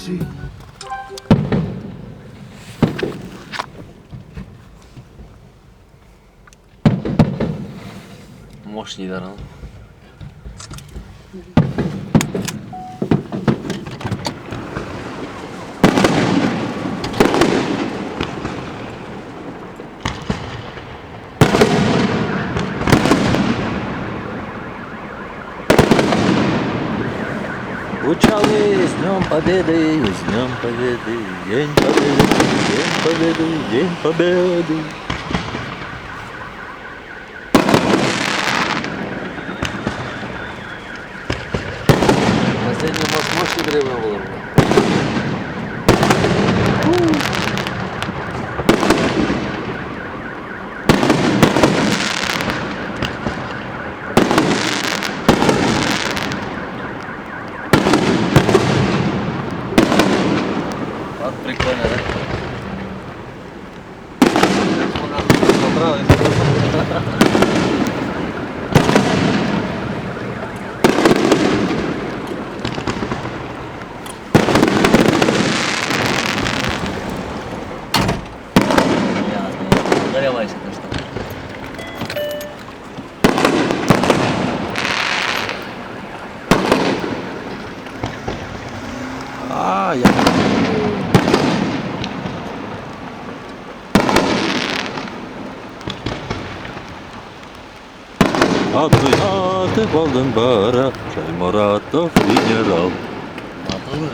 see. Мощний, да, ну? Учали с Днем Победы, с Днем Победы, День Победы, День Победы, День Победы. Последний мост мощный древно было. Вот прикольно, да? Понравилось. Горелась, конечно. Я. Абдулхатып алдың бара, Шайморатов генерал. А, тоже?